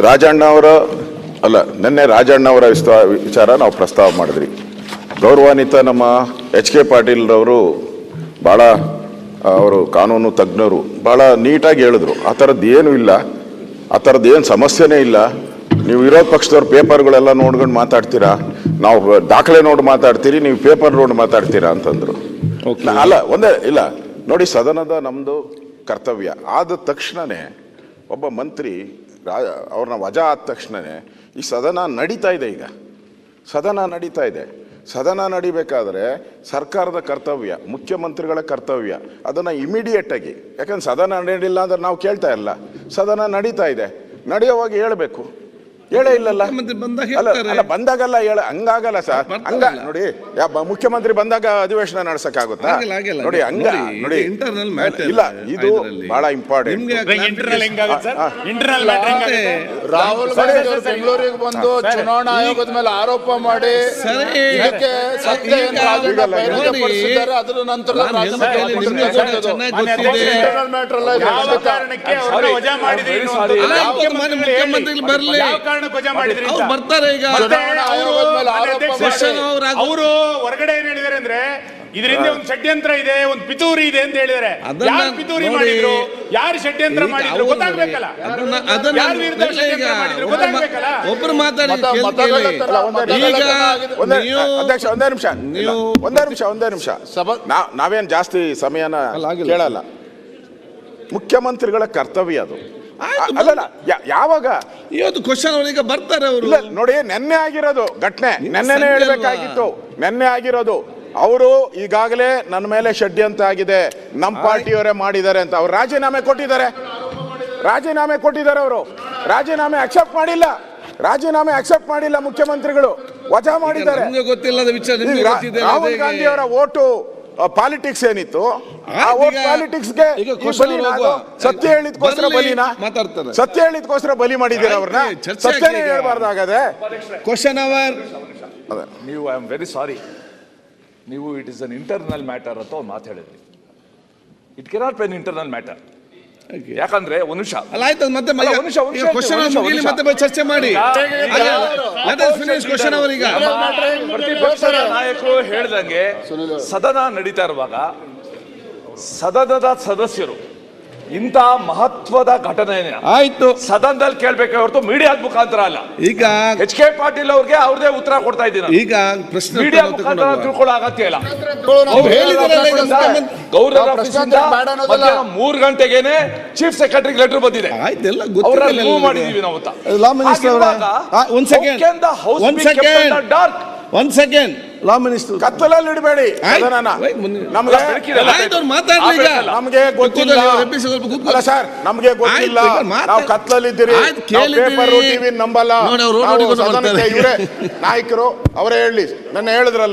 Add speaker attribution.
Speaker 1: ರಾಜಣ್ಣ ಅವರ ಅಲ್ಲ ನಿನ್ನೆ ರಾಜಣ್ಣ ಅವರ ವಿಚಾರ ನಾವು ಪ್ರಸ್ತಾವ ಮಾಡಿದ್ರಿ. ಗೌರವಾನ್ವಿತ ನಮ್ಮ HK ಪಾಟೀಲ್ರವರು ಭಾಳ ಅವರು ಕಾನೂನು ತಜ್ಞರು ಭಾಳ ನೀಟಾಗಿ ಹೇಳಿದ್ರು. ಆ ಥರದ್ದು ಏನೂ ಇಲ್ಲ, ಆ ಥರದ್ದು ಏನು ಸಮಸ್ಯೆನೇ ಇಲ್ಲ. ನೀವು ವಿರೋಧ ಪಕ್ಷದವ್ರ ಪೇಪರ್ಗಳೆಲ್ಲ ನೋಡ್ಕೊಂಡು ಮಾತಾಡ್ತೀರಾ, ನಾವು ದಾಖಲೆ ನೋಡಿ ಮಾತಾಡ್ತೀರಿ, ನೀವು ಪೇಪರ್ ನೋಡಿ ಮಾತಾಡ್ತೀರಾ ಅಂತಂದ್ರು. ಅಲ್ಲ ಒಂದೇ ಇಲ್ಲ ನೋಡಿ, ಸದನದ ನಮ್ಮದು ಕರ್ತವ್ಯ ಆದ ತಕ್ಷಣವೇ ಒಬ್ಬ ಮಂತ್ರಿ ಅವ್ರನ್ನ ವಜಾ ಆದ ತಕ್ಷಣವೇ ಈ ಸದನ ನಡೀತಾ ಇದೆ. ಈಗ ಸದನ ನಡೀತಾ ಇದೆ. ಸದನ ನಡಿಬೇಕಾದ್ರೆ ಸರ್ಕಾರದ ಕರ್ತವ್ಯ, ಮುಖ್ಯಮಂತ್ರಿಗಳ ಕರ್ತವ್ಯ ಅದನ್ನು ಇಮಿಡಿಯೇಟಾಗಿ, ಯಾಕಂದ್ರೆ ಸದನ ನಡೀಲಿಲ್ಲ ಅಂದ್ರೆ ನಾವು ಕೇಳ್ತಾ ಇಲ್ಲ. ಸದನ ನಡೀತಾ ಇದೆ, ನಡೆಯೋವಾಗ ಹೇಳಬೇಕು. ಹೇಳೇ ಇಲ್ಲಲ್ಲ, ಅಲ್ಲ ಬಂದಾಗಲ್ಲ ಹಂಗಾಗಲ್ಲ ಸರ್. ಹಂಗ ನೋಡಿ, ಮುಖ್ಯಮಂತ್ರಿ ಬಂದಾಗ ಅಧಿವೇಶನ ನಡೆಸಕ್ಕಾಗುತ್ತಾ? ನೋಡಿ ಹಂಗ ನೋಡಿ, ಇಲ್ಲ ಇದು ಬಹಳ ಇಂಪಾರ್ಟೆಂಟ್.
Speaker 2: ರಾಹುಲ್ ಗಾಂಧಿ ಅವರು ಬೆಂಗಳೂರಿಗೆ ಬಂದು ಚುನಾವಣಾ ಆಯೋಗದ ಮೇಲೆ ಆರೋಪ ಮಾಡಿ ಅದರ ನಂತರ
Speaker 3: ಬರ್ತಾರೆ. ಈಗ
Speaker 4: ಅವರು ಹೊರಗಡೆ ಏನ್ ಹೇಳಿದಾರೆ ಅಂದ್ರೆ ಇದರಿಂದ ಒಂದು ಷಡ್ಯಂತ್ರ ಇದೆ, ಒಂದು ಪಿತೂರಿ ಇದೆ ಅಂತ ಹೇಳಿದಾರೆ. ಯಾರು ಪಿತೂರಿ ಮಾಡಿದ್ರು, ಯಾರು ಷಡ್ಯಂತ್ರ ಮಾಡಿದ್ರು ಗೊತ್ತಾಗ್ಬೇಕಲ್ಲ.
Speaker 3: ಒಬ್ರು ಮಾತಾಡಿ.
Speaker 1: ಒಂದೇ ನಿಮಿಷ ನಾವೇನ್ ಜಾಸ್ತಿ ಸಮಯನ ಕೇಳಲ್ಲ. ಮುಖ್ಯಮಂತ್ರಿಗಳ ಕರ್ತವ್ಯ ಅದು. ಅಲ್ಲ ಯಾವಾಗ
Speaker 3: ಇವತ್ತು ಕ್ವಶನ್ ಅವರಿಗೆ ಬರ್ತಾರೆ ಅವರು.
Speaker 1: ನೋಡಿ ನೆನ್ನೆ ಆಗಿರೋದು ಘಟನೆ, ನೆನ್ನೆನೇ ಹೇಳ್ಬೇಕಾಗಿತ್ತು. ನೆನ್ನೆ ಆಗಿರೋದು ಅವರು ಈಗಾಗಲೇ ನನ್ನ ಮೇಲೆ ಷಡ್ಯಂತ್ರ ಆಗಿದೆ, ನಮ್ಮ ಪಾರ್ಟಿಯವರೇ ಮಾಡಿದ್ದಾರೆ ಅಂತ ಅವ್ರು ರಾಜೀನಾಮೆ ಕೊಟ್ಟಿದ್ದಾರೆ. ಅವರು ರಾಜೀನಾಮೆ ಅಕ್ಸೆಪ್ಟ್ ಮಾಡಿಲ್ಲ. ಮುಖ್ಯಮಂತ್ರಿಗಳು ವಜಾ ಮಾಡಿದ್ದಾರೆ. ರಾಹುಲ್ ಗಾಂಧಿ ಅವರ ಓಟು ಪಾಲಿಟಿಕ್ಸ್ ಏನಿತ್ತು, ಆ ಓಟ್ ಪಾಲಿಟಿಕ್ಸ್ಗೆ ಸತ್ಯ ಹೇಳಿದ್ಕೋಸ್ಕರ ಬಲಿ ಮಾಡಿದ್ದೀರ ಅವ್ರನ್ನ. ಸತ್ಯನೇ ಹೇಳ್ಬಾರ್ದಾಗದೆ.
Speaker 3: ಕ್ವಶನ್ ಅವರ್
Speaker 5: ನೀವು ಐ ಆಮ್ ವೆರಿ ಸಾರಿ, ನೀವು it is an internal matter ಅಂತ ಒಂದು ಮಾತು ಹೇಳಿದ್ರಿ. It cannot be an internal matter. ಯಾಕಂದ್ರೆ ಒಂದು ನಿಮಿಷ
Speaker 3: ಮತ್ತೆ ಚರ್ಚೆ ಮಾಡಿ.
Speaker 5: ಪ್ರತಿಪಕ್ಷ ನಾಯಕರು ಹೇಳ್ದಂಗೆ ಸದನ ನಡೀತಾ ಇರುವಾಗ ಸದನದ ಸದಸ್ಯರು ಇಂಥ ಮಹತ್ವದ ಘಟನೆ
Speaker 3: ಆಯ್ತು
Speaker 5: ಸದನದಲ್ಲಿ ಕೇಳ್ಬೇಕೆ ಹೊರತು ಮೀಡಿಯಾದ ಮುಖಾಂತರ ಅಲ್ಲ.
Speaker 3: ಈಗ
Speaker 5: HK ಪಾಟೀಲ್ ಅವ್ರಿಗೆ ಅವ್ರದೇ ಉತ್ತರ ಕೊಡ್ತಾ ಇದ್ದೀನಿ.
Speaker 3: ಈಗ ಪ್ರಶ್ನೆ
Speaker 5: ಮೀಡಿಯಾ ಮುಖಾಂತರ ತಿಳ್ಕೊಳ್ಳೋ ಅಗತ್ಯ ಇಲ್ಲ. ಗೌರವ 3 ಗಂಟೆಗೇನೆ ಚೀಫ್ ಸೆಕ್ರೆಟರಿ ಲೆಟರ್ ಬಂದಿದೆ. ಅವ್ರ ಮೂವ್ ಮಾಡಿದೀವಿ ನಾವು.
Speaker 3: ಒಂದ್ ಸೆಕೆಂಡ್ ಲಾ ಮಿನಿಸ್ಟರ್
Speaker 1: ಕತ್ತಲಲ್ಲಿ ಇಡಬೇಡಿ. ನಮಗೆ ಗೊತ್ತಿಲ್ಲ ಸರ್, ನಮಗೆ ಗೊತ್ತಿಲ್ಲ. ನಾವು ಕತ್ತಲಲ್ಲಿದ್ದೀರಿ, ಪೇಪರ್ ಟಿವಿ ನಂಬಲ್ಲ. ಇವರೇ ನಾಯಕರು, ಅವರೇ ಹೇಳಿ. ನನ್ನ ಹೇಳಿದ್ರಲ್ಲ